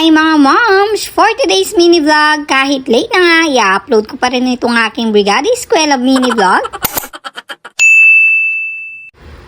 Hi mga moms! For today's mini vlog, kahit late na nga, i-upload ko pa rin itong aking Brigada Eskwela mini vlog.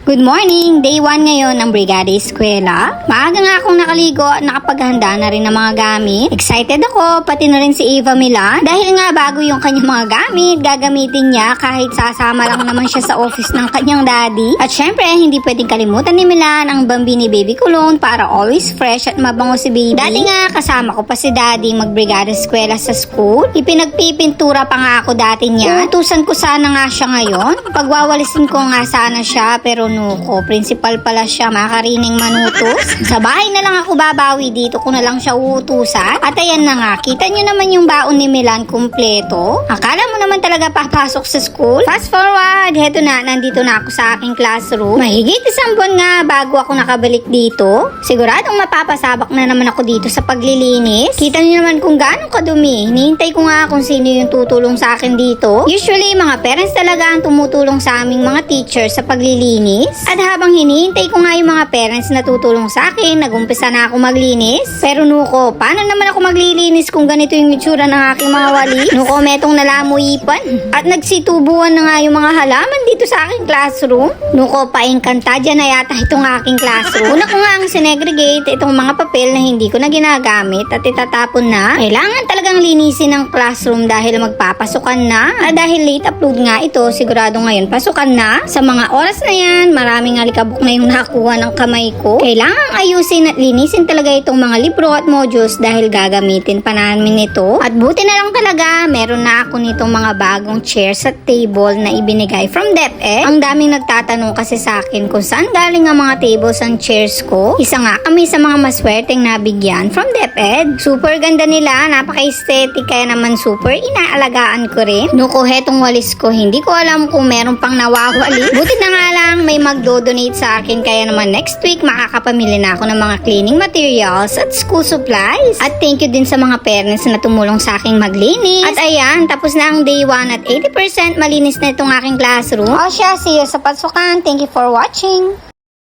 Good morning! Day 1 ngayon ng Brigada Eskwela. Maaga nga akong nakaligo at nakapaghanda na rin ng mga gamit. Excited ako, pati na rin si Eva Milan. Dahil nga bago yung kanyang mga gamit, gagamitin niya kahit sasama lang naman siya sa office ng kanyang daddy. At syempre, hindi pwedeng kalimutan ni Milan ang Bambini Baby Cologne para always fresh at mabango si baby. Dati nga, kasama ko pa si daddy mag-Brigada Eskwela sa school. Ipinagpipintura pa nga ako dati niya. Utusan ko sana nga siya ngayon. Pagwawalisin ko nga sana siya, pero ko, principal pala siya, makarining manutos. Sa bahay na lang ako babawi, dito ko na lang siya uutusan. At ayan na nga, kita nyo naman yung baon ni Milan kumpleto. Akala mo naman talaga papasok sa school? Fast forward, heto na, nandito na ako sa aking classroom. Mahigit isang buwan nga bago ako nakabalik dito. Siguradong mapapasabak na naman ako dito sa paglilinis. Kita nyo naman kung gaano kadumi. Hinihintay ko nga kung sino yung tutulong sa akin dito. Usually, mga parents talaga ang tumutulong sa aming mga teachers sa paglilinis. At habang hinihintay ko nga yung mga parents na tutulong sa akin, nagumpisa na ako maglinis. Pero nuko, paano naman ako maglilinis kung ganito yung itsura ng aking mga walis? Nuko, metong nalamuipan. At nagsitubuan na nga yung mga halaman dito sa aking classroom. Nuko, paingkanta dyan na yata itong aking classroom. Una ko nga ang sinegregate itong mga papel na hindi ko na ginagamit at itatapon na. Kailangan talagang linisin ng classroom dahil magpapasukan na. At dahil late upload nga ito, sigurado ngayon pasukan na. Sa mga oras na yan, maraming alikabok na yung nakuha ng kamay ko. Kailangang ayusin at linisin talaga itong mga libro at modules dahil gagamitin pa namin ito. At buti na lang talaga, meron na ako nitong mga bagong chairs at table na ibinigay from DepEd. Ang daming nagtatanong kasi sa akin kung saan galing ang mga tables and chairs ko. Isa nga kami sa mga maswerteng nabigyan from DepEd. Super ganda nila, napaka-aesthetic, kaya naman super inaalagaan ko rin. Nuko, hetong walis ko, hindi ko alam kung meron pang nawawali. Buti na nga lang, may magdo-donate sa akin, kaya naman next week makakapamili na ako ng mga cleaning materials at school supplies. At thank you din sa mga parents na tumulong sa aking maglinis. At ayan, tapos na ang day 1 at 80% malinis na itong aking classroom. O siya, see you sa pasukan. Thank you for watching.